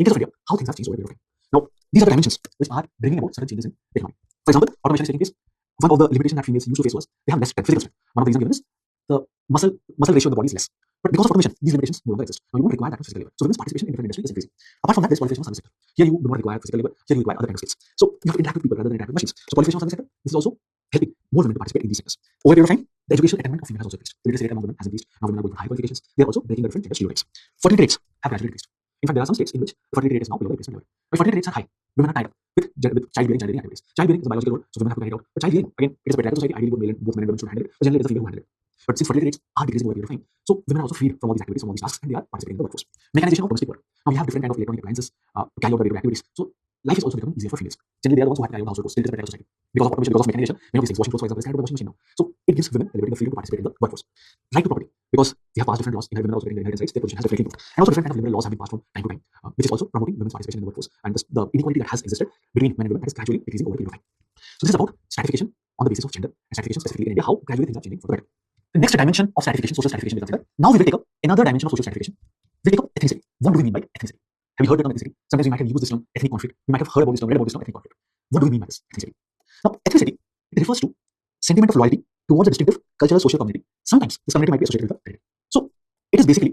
in case of India, how things have changed over a period of time. Now, these are the dimensions which are bringing about certain changes in the economy. For example, automation is taking place. One of the limitations that females used to face was they have less physical strength. One of the reasons given is the muscle ratio of the body is less. But because of automation, these limitations no longer exist. Now you won't require that much physical labor. So women's participation in different industries is increasing. Apart from that, there's qualification of service sector. Here you do not require physical labor. Here you require other kind of skills. So you have to interact with people rather than interact with machines. So qualification of service sector, this is also helping more women to participate in these sectors. Over a period of time, the educational attainment of females has also increased. The literacy rate among women has increased. Now women are going for high qualifications. They are also breaking the different gender stereotypes. Fertility rates have gradually increased. In fact, there are some states in which the fertility rate is now below the replacement level. But fertility rates are high. Women are tied up with childbearing activities. Childbearing is a biological role, so women have to carry it out. But childbearing, again, it is a patriarchal society. Ideally, both men and women should handle it. But generally, it is a female who handle it. But since fertility rates are decreasing over a period of time, so women are also freed from all these activities, from all these tasks, and they are participating in the workforce. Mechanization of domestic work. Now we have different kind of electronic appliances to carry out the day-to-day activities. So life is also becoming easier for females. Generally, they are the ones who have to carry out the household chores. Still, it is a patriarchal society. Because of automation, because of mechanization, many of these things, washing clothes, for example, is carried out by washing machine now. So it gives women the liberty, the freedom to participate in the workforce. Right to property, because they have passed different laws, women are also getting the inheritance rights, their position has definitely improved. And also different kind of liberal laws have been passed from time to time, which is also promoting women's participation in the workforce. And the inequality that has existed between men and women that is gradually decreasing over a period of time. So this is about stratification on the basis of gender and stratification specifically in India, how gradually things are changing for the better. The next dimension of stratification, social stratification, we consider. Now we will take up another dimension of social stratification. We'll take up ethnicity. What do we mean by ethnicity? Have you heard the term ethnicity? Sometimes we might have used this term ethnic conflict. You might have heard about this term, read about this term ethnic conflict. What do we mean by this ethnicity? Now, ethnicity, it refers to sentiment of loyalty towards a distinctive cultural social community. Sometimes this community might be associated with a religion. So it is basically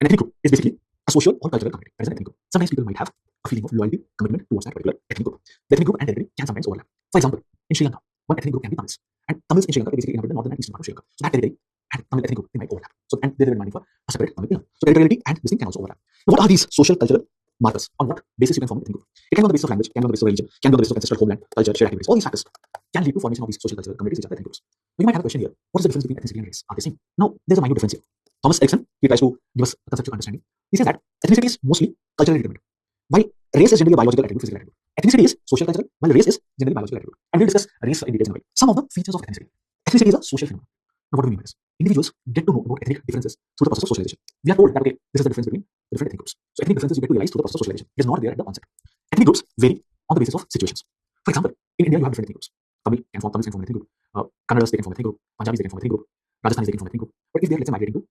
an ethnic group. It's basically a social or cultural community. That is an ethnic group. Sometimes people might have a feeling of loyalty, commitment towards that particular ethnic group. The ethnic group and territory can sometimes overlap. For example, in Sri Lanka, one ethnic group can be Tamils. And Tamils in Sri Lanka basically inhabit the northern and eastern part of Sri Lanka. So that territory and Tamil ethnic group, they might overlap. So, and they were demanding for a separate Tamil Nadu. So territoriality and this thing can also overlap. Now, what are these social cultural markers? On what basis you can form an ethnic group? It can be on the basis of language, can be on the basis of religion, can be on the basis of ancestral homeland, culture, shared activities. All these factors can lead to formation of these social cultural communities, which are the ethnic groups. You might have a question here. What is the difference between ethnicity and race? Are they same? Now, there's a minor difference here. Thomas Erickson, he tries to give us a conceptual understanding. He says that ethnicity is mostly culturally determined, while race is generally a biological attribute, physical attribute. Ethnicity is social cultural, while race is generally biological attribute. And we'll discuss race in details in a while. Some of the features of ethnicity. Ethnicity is a social phenomenon. Now, what do we mean by this? Individuals get to know about ethnic differences through the process of socialization. We are told that, okay, this is the difference between the different ethnic groups. So ethnic differences you get to realize through the process of socialization. It is not there at the onset. Ethnic groups vary on the basis of situations. For example, in India, you have different ethnic groups. Tamils can form an ethnic group. Kannadigas, they can form an ethnic group. Punjabis, they can form an ethnic group. Rajasthanis, they can form an ethnic group. But if they are, let's say, migrating to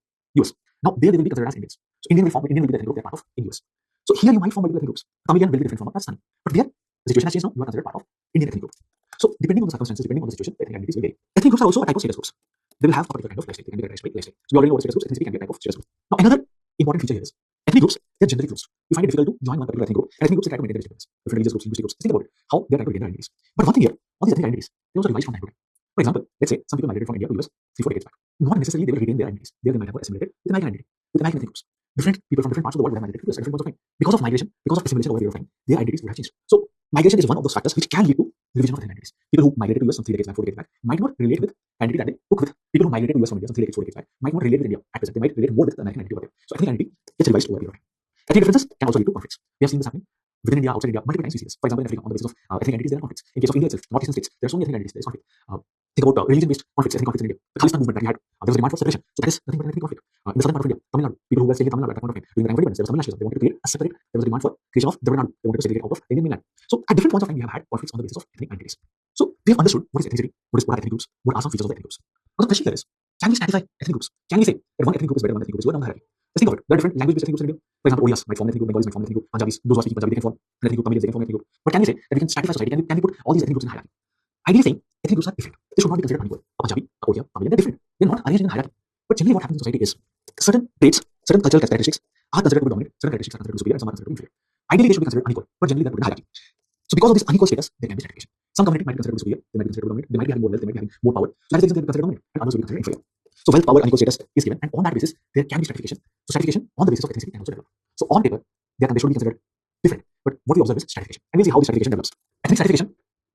US, now there they will be considered as Indians. So Indian will be the ethnic group they're part of in US. So here you might form multiple ethnic groups. Tamilian will be different from a Rajasthani. But there, the situation has changed now. You are considered part of Indian ethnic group. So depending on the circumstances, depending on the situation, the ethnic identities will vary. Ethnic groups are also a type of status groups. They will have a particular kind of lifestyle. They can be characterized by lifestyle. So we already know what status groups. Ethnicity can be a type of status group. Now another important feature here is ethnic groups. They're generally closed. You find it difficult to join one particular ethnic group. And ethnic groups try to maintain their independence. Different religious groups, linguistic groups. Think about it. How they're trying to retain their identities. But one thing here, all these ethnic identities, they also revise from time to time. For example, let's say some people migrated from India to US 3-4 decades back. Not necessarily they will retain their identities. They might have assimilated with American identity, with American ethnic groups. Different people from different parts of the world would have migrated to US at different points of time. Because of migration, because of assimilation over a period of time, their identities would have changed. So migration is one of those factors which can lead to revision of identities. People who migrated to US some 3 decades back, 4 decades back might not relate with identity that they took with. People who migrated to US from India some 3 decades, 4 decades back might not relate with India at present. They might relate more with the American identity over there. So ethnic identity gets revised over a period of time. Ethnic differences can also lead to conflicts. We have seen this happening within India, outside India, multiple times we see this. For example, in Africa, on the basis of ethnic identities, there are conflicts. In case of India itself, northeastern states, there are so many ethnic identities, there is conflict. Think about religion-based conflicts, ethnic conflicts in India. The Khalistan movement that we had, there was a demand for separation. So that is nothing but an ethnic conflict. In the southern part of India, Tamil Nadu, people who were staying in Tamil Nadu at that point of time, during the time of independence, there was Tamil nationalism. They wanted to create a separate, there was a demand for creation of Tamil Nadu. They wanted to segregate out of Indian mainland. So at different points of time, we have had conflicts on the basis of ethnic identities. So we have understood what is ethnicity, what are ethnic groups, what are some features of the ethnic groups. Now the question here is, can we stratify ethnic groups? Can we say that one ethnic group is better than one ethnic group is lower down the hierarchy? Let's think of it. There are different language-based ethnic groups in India. For example, Odias might form an ethnic group, Bengalis might form an ethnic group, Punjabis, those who are speaking Punjabi, they can form an ethnic group, Tamilians, they can form an ethnic group. But can we say that we can stratify society? Can we put all these ethnic groups in a hierarchy? Ideally saying, ethnic groups are different. They should not be considered unequal. A Punjabi, a Odia, Tamilian, they're different. They're not arranged in a hierarchy. But generally what happens in society is certain traits, certain cultural characteristics are considered to be dominant, certain characteristics are considered to be superior, and some are considered to be inferior. Ideally they should be considered unequal, but generally they're put in a hierarchy. So because of this unequal status, there can be stratification. Some community might be considered to be superior, they might be considered to be dominant, they might be having more wealth, they might be having more power. So that is the reason they are considered dominant, and others will be considered inferior. So wealth, power, unequal status is given, and on that basis, there can be stratification. So stratification on the basis of ethnicity can also develop. So on paper, they should be considered different, but what we observe is stratification. And we'll see how this stratification develops. Ethnic stratification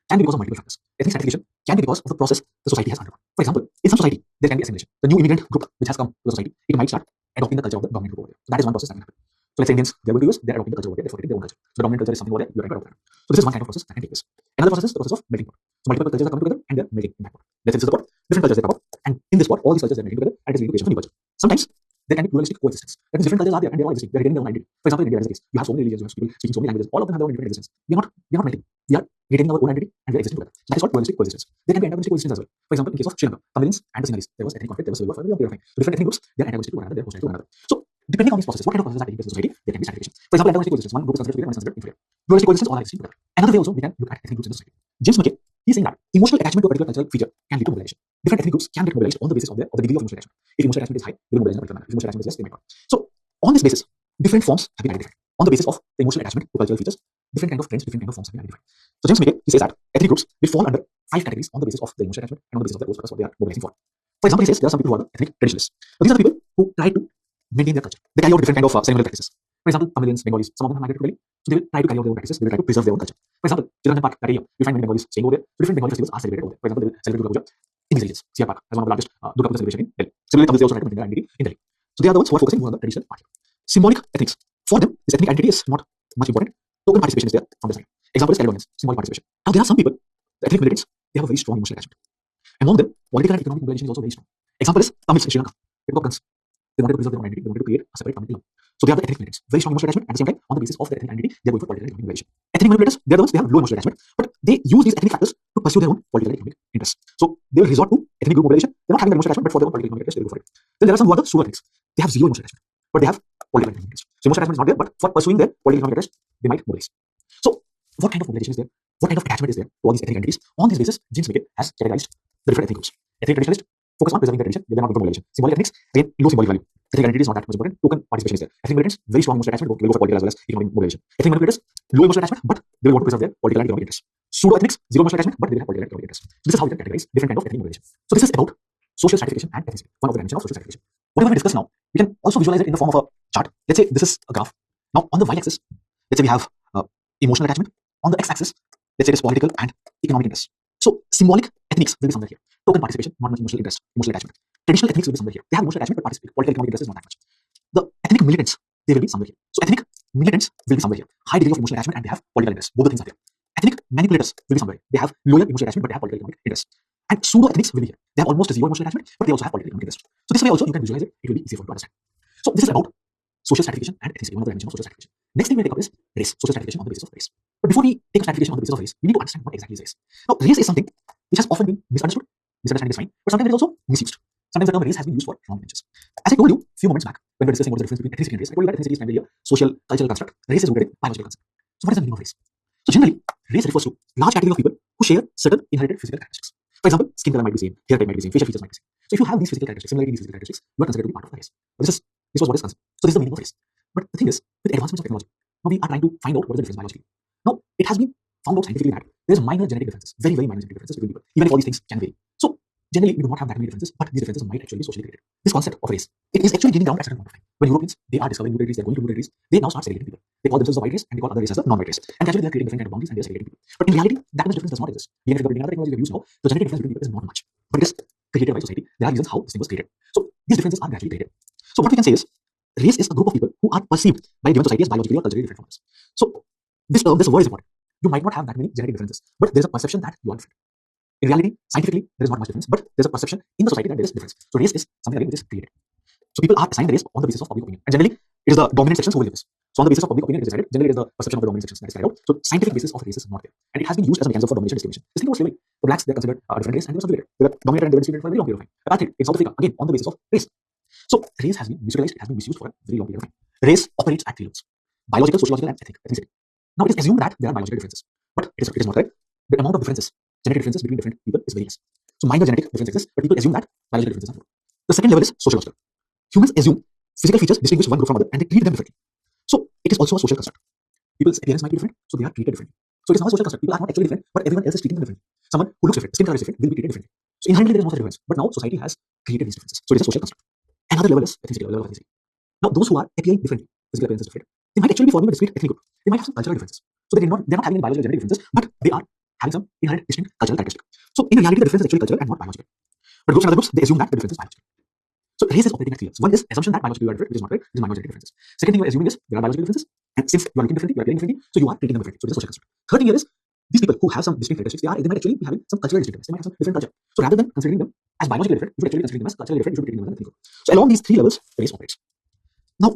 can be because of multiple factors. Ethnic stratification can be because of the process the society has undergone. For example, in some society, there can be assimilation. The new immigrant group which has come to the society, it might start adopting the culture of the dominant group over there. So that is one process that can happen. So let's say Indians, they are going to US, they are adopting the culture over there, they're forgetting their own culture. So the dominant culture is something over there, you are trying to adopt that. So this is one kind of process that can take place. Another process is the process of melting pot. So multiple cultures are coming together and they're melting in that pot. Let's say this is the pot, different cultures they come out, and in this pot, all these cultures are melting together and it's leading to creation of a new culture. Sometimes there can be pluralistic coexistence. That means different cultures are there and they're all existing. They're retaining their own identity. For example, in India, as a case, you have so many religions, you have people speaking so many languages, all of them have their own different existence. We are not melting. We are retaining our own identity and we are existing together. So that is called pluralistic coexistence. There can be antagonistic coexistence as well. For example, in case of Sri Lanka, Tamilians and the Sinhalese, there was ethnic conflict, there was civil war for a long period of time. So different ethnic groups, they are antagonistic to one another, they are hostile to one another. So Depending on these processes, what kind of processes are taking place in society, there can be stratification. For example, antagonistic coexistence. One group is considered superior, one is considered inferior. Pluralistic coexistence, all are extreme together. Another way also we can look at ethnic groups in the society. James McKay, he's saying that emotional attachment to a particular cultural feature can lead to mobilization. Different ethnic groups can get mobilized on the basis of the degree of emotional attachment. If emotional attachment is high, they will mobilize in a particular manner. If emotional attachment is less, they might not. So on this basis, different forms have been identified. On the basis of the emotional attachment to cultural features, different kind of trends, different kind of forms have been identified. So James McKay, he says that ethnic groups will fall under 5 categories on the basis of the emotional attachment and on the basis of the goals what they are mobilizing for. For example, he says there are some people who are the ethnic traditionalists. So these are the people who try to maintain their culture. They carry out different kind of ceremonial practices. For example, Tamilians, Bengalis, some of them have migrated to Delhi, so they will try to carry out their own practices. They will try to preserve their own culture. For example, Children's Park, that area, you find many Bengalis staying over there. So different Bengali festivals are celebrated over there. For example, they will celebrate Durga Puja in these regions. CR Park has one of the largest Durga Puja celebration in Delhi. Similarly, Tamils, they also try to maintain their identity in Delhi. So they are the ones who are focusing more on the traditional part. Symbolic ethnics. For them, this ethnic identity is not much important. Token participation is there from the side. Example is Caledonians, symbolic participation. Now there are some people, the ethnic militants, they have a very strong emotional attachment. Among them, political and economic mobilization is also very strong. Example is Tamils in Sri Lanka. They got guns. They wanted to preserve their own identity. They wanted to create a separate Tamil kingdom. So they are the ethnic militants. Very strong emotional attachment. At the same time, on the basis of their ethnic identity, they are going for political and economic mobilization. Ethnic manipulators, they are the ones, they have low emotional attachment, but they use these ethnic factors to pursue their own political and economic interests. So they will resort to ethnic group mobilization. They're not having the emotional attachment, but for their own political and economic interests, they will go for it. Then there are some who are the pseudo ethnics. They have zero emotional attachment, but they have political and economic interests. So emotional attachment is not there, but for pursuing their political and economic interests, they might mobilize. So what kind of mobilization is there? What kind of attachment is there to all these ethnic identities? On this basis, James McKay has categorized the different ethnic groups. Ethnic traditionalists focus on preserving their tradition, they're not going for mobilization. Symbolic ethnics, again, low symbolic value. Ethnic identity is not that much important. Token participation is there. Ethnic militants, very strong emotional attachment, will go for political as well as economic mobilization. Ethnic manipulators, low emotional attachment, but they will want to preserve their political and economic interests. Pseudo ethnics, zero emotional attachment, but they will have political and economic interests. So this is how we can categorize different kind of ethnic mobilization. So this is about social stratification and ethnicity, one of the dimensions of social stratification. Whatever we discuss now, we can also visualize it in the form of a chart. Let's say this is a graph. Now on the y-axis, let's say we have emotional attachment. On the x-axis, let's say it is political and economic interest. So symbolic ethnics will be somewhere here. Token participation, not much emotional interest, emotional attachment. Traditional ethnics will be somewhere here. They have emotional attachment but participate. Political economic interest is not that much. The ethnic militants, they will be somewhere here. So ethnic militants will be somewhere here. High degree of emotional attachment and they have political interest. Both the things are there. Ethnic manipulators will be somewhere. They have lower emotional attachment but they have political economic interest. And pseudo ethnics will be here. They have almost zero emotional attachment but they also have political economic interest. So this way also you can visualize it. It will be easier for you to understand. So this is about social stratification and ethnicity, one of the dimensions of social stratification. Next thing we take up is race, social stratification on the basis of race. But before we take stratification on the basis of race, we need to understand what exactly is race. Now, race is something which has often been misunderstood. Misunderstanding is fine, but sometimes it is also misused. Sometimes the term race has been used for wrong intentions. As I told you a few moments back, when we were discussing what is the difference between ethnicity and race, I told you that ethnicity is primarily a social, cultural construct. Race is rooted in biological concept. So what is the meaning of race? So generally, race refers to large category of people who share certain inherited physical characteristics. For example, skin color might be same, hair type might be same, facial features might be same. So if you have these physical characteristics, similarly these physical characteristics, you are considered to be part of the race. But this was what is concept. So this is the meaning of race. But the thing is, with advancements of technology, now we are trying to find out what is the difference biologically. Now, it has been found out scientifically that there is minor genetic differences, very, very minor genetic differences between people, even if all these things can vary. So generally, we do not have that many differences, but these differences might actually be socially created. This concept of race, it is actually gaining ground at a certain point of time. When Europeans, they are discovering new territories, they are going to new territories, they now start segregating people. They call themselves the white race and they call other races the non-white race. And gradually they are creating different kind of boundaries and they are segregating people. But in reality, that much difference does not exist. Even if you are another technology we use now, the genetic difference between people is not much. But it is created by society. There are reasons how this thing was created. So these differences are gradually created. So what we can say is, race is a group of people who are perceived by a given society as biologically or culturally different from us. So this word is important. You might not have that many genetic differences, but there is a perception that you are different. In reality, scientifically, there is not much difference, but there is a perception in the society that there is difference. So race is something again which is created. So people are assigned the race on the basis of public opinion, and generally it is the dominant sections who will give this. So on the basis of public opinion, it is decided. Generally, it is the perception of the dominant sections that is carried out. So scientific basis of race is not there, and it has been used as a mechanism for domination discrimination. Just think about slavery. The blacks, they are considered a different race, and they were subjugated. They were dominated and they were discriminated for a very long period of time. Apartheid in South Africa, again on the basis of race. So race has been visualized, it has been misused for a very long period of time. Race operates at three levels: biological, sociological, and ethnicity. Now it is assumed that there are biological differences, but it is not correct. The amount of differences, genetic differences between different people is very less. So minor genetic differences exist, but people assume that biological differences are more. The second level is sociological. Humans assume physical features distinguish one group from another and they treat them differently. So it is also a social construct. People's appearance might be different, so they are treated differently. So it is not a social construct. People are not actually different, but everyone else is treating them differently. Someone who looks different, skin color is different, will be treated differently. So inherently there is no such difference, but now society has created these differences. So it is a social construct. Another level is ethnicity, level of ethnicity. Now those who are appearing differently, physical appearance is different, they might actually be forming a discrete ethnic group. They might have some cultural differences. So they're not having any biological genetic differences, but they are having some inherent distinct cultural characteristic. So in reality, the difference is actually cultural and not biological. But groups and other groups, they assume that the difference is biological. So race is operating at three levels. One is assumption that biologically you are different, which is not right. This is minor genetic differences. Second thing you are assuming is there are biological differences, and since you are looking differently, you are appearing differently, so you are treating them differently. So this is social construct. Third thing here is these people who have some distinct characteristics, they might actually be having some cultural distinctiveness. They might have some different culture. So rather than considering them as biologically different, you should actually consider them as culturally different. You should be treating them as an ethnic group. So along these three levels, race operates. Now,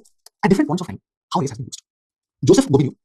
at different points of time, how race has been used. Joseph Gobineau,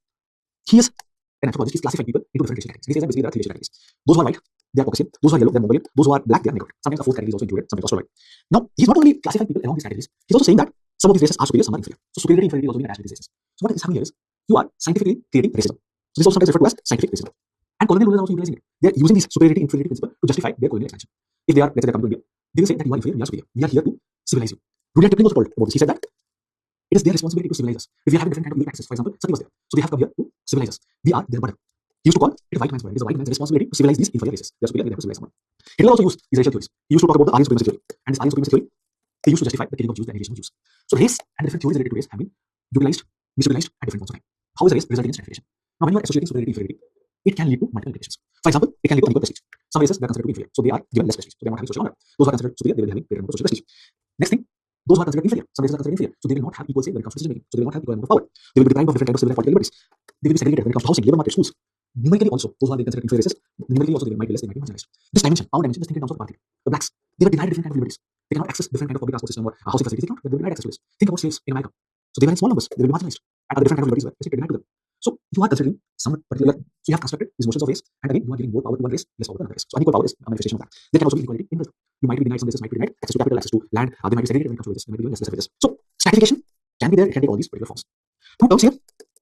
he is an anthropologist. He's classified people into different racial categories. He says that basically there are three racial categories. Those who are white, they are Caucasian. Those who are yellow, they are Mongolian. Those who are black, they are Negro. Sometimes the fourth category is also included. Sometimes also white. Now, he's not only classifying people along these categories, he's also saying that Some of these races are superior, some are inferior. So superiority, inferiority also being attached to these races. So what is happening here is you are scientifically creating racism. So this is also sometimes referred to as scientific racism. And colonial rulers are also utilizing it. They are using this superiority, inferiority principle to justify their colonial expansion. If they are, let's say, they come to India, they will say that you are inferior, we are superior. We are here to civilize you. Rudyard Kipling also told about this. He said that it is their responsibility to civilize us. If we are having different kind of legal practices, for example, Sati was there, so they have come here to civilize us. We are their burden. He used to call it a white man's burden. It is a white man's responsibility to civilize these inferior races. They are superior, they have to civilize someone. Hitler also used these racial theories. He used to talk about the Aryan supremacy theory, and this Aryan supremacy theory they used to justify the killing of Jews, the annihilation of Jews. So race and the different theories related to race have been utilized, misutilized at different points of time. How is race resulting in stratification? Now, when you are associating superiority, inferiority, it can lead to multiple limitations. For example, it can lead to unequal prestige. Some races they are considered to be inferior, so they are given less prestige, so they are not having social honor. Those who are considered superior, they will be having greater amount of social prestige. Next thing, those who are considered inferior, some races are considered inferior, so they will not have equal say when it comes to decision making. So they will not have equal amount of power. They will be deprived of different kinds of civil and political liberties. They will be segregated when it comes to housing, labor market, schools. Numerically also, those who are considered inferior races, numerically also they might be less, they might be marginalized. This dimension, our dimension, just think in terms of apartheid. The blacks, they were denied different kinds of liberties. They cannot access different kind of public transport system or housing facilities. They cannot. They were denied access to this. Think about slaves in America. So they were in small numbers. They will be marginalized. And other different kinds of liberties were restricted, denied to them. So you are considering some particular. So you have constructed these notions of race, and again you are giving more power to one race, less power to another race. So unequal power is a manifestation of that. There can also be inequality in wealth. You might be denied, some races might be denied access to capital, access to land. They might be segregated when it comes to wages. They might be given less wages. So stratification can be there. It can take all these particular forms. Two terms here: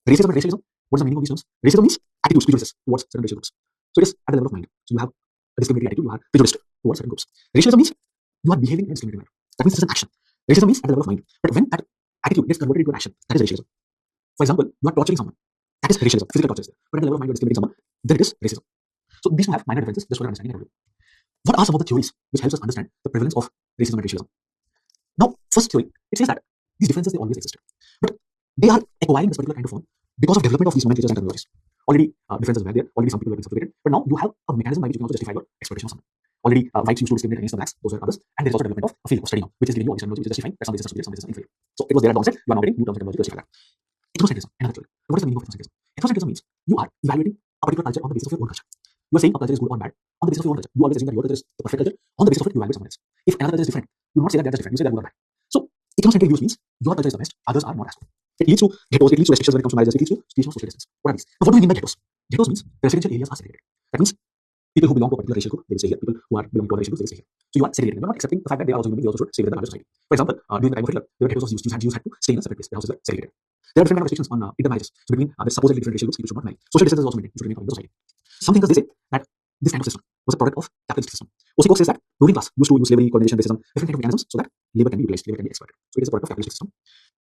racism and racialism. What is the meaning of these terms? Racism means attitudes, prejudices towards certain racial groups. So it is at the level of mind. So you have a discriminatory attitude. You are prejudiced towards certain groups. Racialism means you are behaving in a discriminatory manner. That means it's an action. Racism means at the level of mind. But when that attitude gets converted into an action, that is racialism. For example, you are torturing someone. That is racialism. Physical torture is there. But at the level of mind, you are discriminating someone. Then it is racism. So these two have minor differences just for understanding. What are some of the theories which helps us understand the prevalence of racism and racialism? Now, first theory, it says that these differences they always existed, but they are acquiring this particular kind of form because of development of these nomenclatures and terminologies. Already differences were there. Already some people were being subjugated, but now you have a mechanism by which you can also justify your exploitation of someone. Already whites used to discriminate against the blacks; those were others, and there is also development of a field of study now, which is giving you all these terminology, which is justifying that some races are superior, some races are inferior. So it was there at the onset. You are now getting new terms of terminology to justify that. Ethnocentrism, another theory. What is the meaning of ethnocentrism? Ethnocentrism means you are evaluating a particular culture on the basis of your own culture. You are saying a culture is good or bad on the basis of your own culture. You always assume that your culture is the perfect culture. On the basis of it, you evaluate someone else. If another culture is different, you do not say that they are just different. You say they are good or bad. So ethnocentric views means your culture is the best, others are not as good. It leads to ghettos, it leads to restrictions when it comes to marriages, it leads to creation of social distance. What are these? Now, what do we mean by ghettos? Ghettos means residential areas are segregated. That means people who belong to a particular racial group, they will stay here. People who are belonging to other racial groups, they will stay here. So you are segregating. You are not accepting the fact that they are also human beings, they also should stay within the larger society. For example, during the time of Hitler, there were ghettos of Jews had to stay in a separate place. Their houses were segregated. There are different kind of restrictions on intermarriages. So between supposedly different racial groups, people should not marry. Social distance is also maintained. You should remain in the society. Some thinkers they say that this kind of system was a product of capitalist system. Osipov says that ruling class used to use slavery, colonization, racism, different kind of mechanisms so that labor can be utilized, labor can be exploited. So it is a product of capitalist system.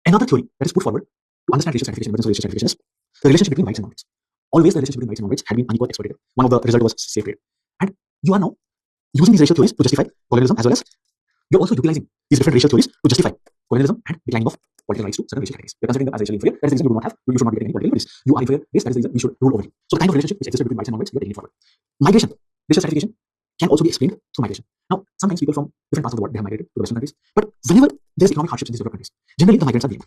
Another theory that is put forward to understand racial stratification, evidence of racial stratification is the relationship between whites and non-whites. Always the relationship between whites and non-whites had been unequal, exploitative. One of the result was slave trade. And you are now using these racial theories to justify colonialism as well as you're also utilizing these different racial theories to justify colonialism and declining of political rights to certain racial categories. You're considering them as racially inferior. That is the reason you do not have, you should not be getting any political liberties. You are inferior race, that is the reason we should rule over you. So the kind of relationship which existed between whites and non-whites, you're taking it forward. Migration, racial stratification can also be explained through migration. Now, sometimes people from different parts of the world they have migrated to the Western countries, but whenever there's economic hardship in these developed countries, generally the migrants are blamed.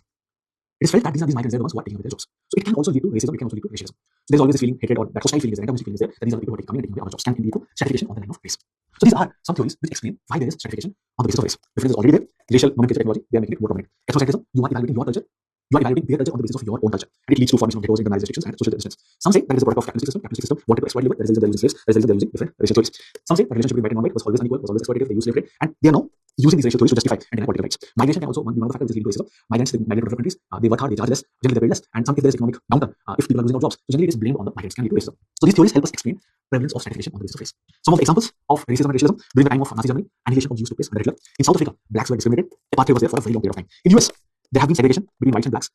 It is felt that these migrants are the ones who are taking away their jobs. So it can also lead to racism, it can also lead to racialism. So there's always this feeling, hatred, or that hostile feeling is there, antagonistic feeling is there, that these are the people who are coming and taking away our jobs, can lead to stratification on the line of race. So these are some theories which explain why there is stratification on the basis of race. Difference is already there. Racial nomenclature technology, they are making it more prominent. Ethnocentrism, you are evaluating your culture, you are evaluating their culture on the basis of your own culture. And it leads to formation of ghettos, internalized restrictions, and social distance. Some say that it is a product of capitalist system. Capitalist system wanted to exploit labor, that is the reason they're using slaves, that is the reason they're using different racial theories. Some say that relationship between white and non-white was always unequal, was always exploitative, they used slave trade, and they are now using these racial theories to justify and deny political rights. Migration can also be one of the factors which lead to racism. Migrants, they migrate to different countries, they work hard, they charge less, generally they pay less, and some if there is economic downturn, if people are losing their jobs, so generally it is blamed on the migrants, can lead to racism. So these theories help us explain prevalence of stratification on the basis of race. Some of the examples of racism and racialism during the time of Nazi Germany, annihilation of Jews took place under Hitler. In South Africa, blacks were discriminated. Apartheid was there for a very long period of time. In US, there have been segregation between whites and blacks.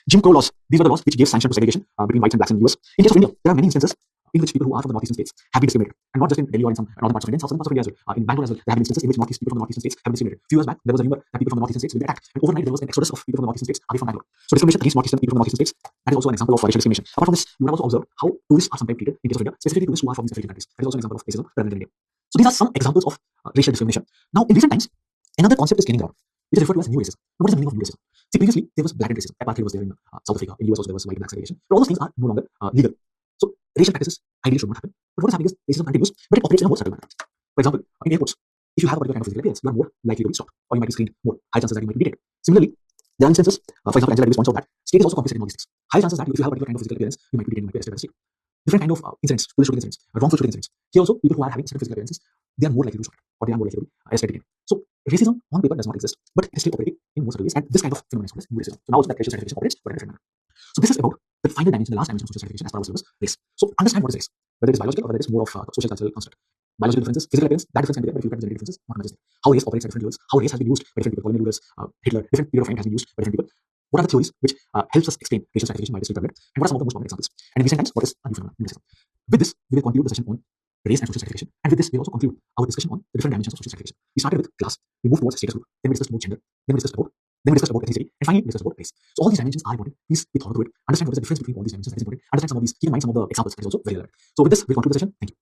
Jim Crow laws, these were the laws which gave sanction to segregation between whites and blacks in the US. In case of India, there are many instances in which people who are from the northeastern states have been discriminated. And not just in Delhi or in some northern parts of India, in southern parts of India as well. In Bangalore as well, there have been instances in which people from the northeastern states have been discriminated. A few years back, there was a rumor that people from the northeastern states will be attacked. And overnight, there was an exodus of people from the northeastern states away from Bangalore. So discrimination against people from the northeastern states, that is also an example of racial discrimination. Apart from this, you would also observe how tourists are sometimes treated in case of India, specifically tourists who are from these African countries. That is also an example of racism prevalent in India. So these are some examples of racial discrimination. Now, in recent times, another concept is gaining ground, which is referred to as new racism. Now, what is the meaning of new racism? See, previously, there was blatant racism. Apartheid was there in South Africa. In the US also, there was white and black segregation. But all those things are no longer legal. So, racial practices ideally should not happen. But what is happening is racism continues, but it operates in a more subtle manner. For example, in airports, if you have a particular kind of physical appearance, you are more likely to be stopped, or you might be screened more. High chances that you might be detained. Similarly, there are instances, for example, Angela Davis points out that state is also compensating all these things. High chances that if you have a particular kind of physical appearance, you might be detained, you might be arrested by the state. Different kind of incidents, police shooting incidents, wrongful shooting incidents. Here also, people who are having certain physical appearances, they are more likely to show it, or they are more likely to be arrested again. So racism on paper does not exist, but it is still operating in most ways, and this kind of phenomenon is called as new racism. So now also that racial stratification operates, but in a different manner. So this is about the final dimension, the last dimension of social stratification as per our syllabus, race. So understand what is race, whether it is biological or whether it is more of social cultural construct. Biological differences, physical appearance, that difference can be there, but if you look at the genetic differences, not much is there. How race operates at different levels, how race has been used by different people, colonial rulers, Hitler, different period of time has been used by different people. What are the theories which helps us explain racial stratification by this pyramid, and what are some of the most common examples? And in recent times, what is a new phenomenon, new racism? With this, we will conclude the session on race and social stratification, and with this, we will also conclude our discussion on the different dimensions of social stratification. We started with class, we moved towards status group, then we discussed about gender, then we discussed about ethnicity, and finally we discussed about race. So all these dimensions are important. Please be thorough to it. Understand what is the difference between all these dimensions. That is important. Understand some of these. Keep in mind some of the examples. That is also very relevant. So with this, we conclude the session. Thank you.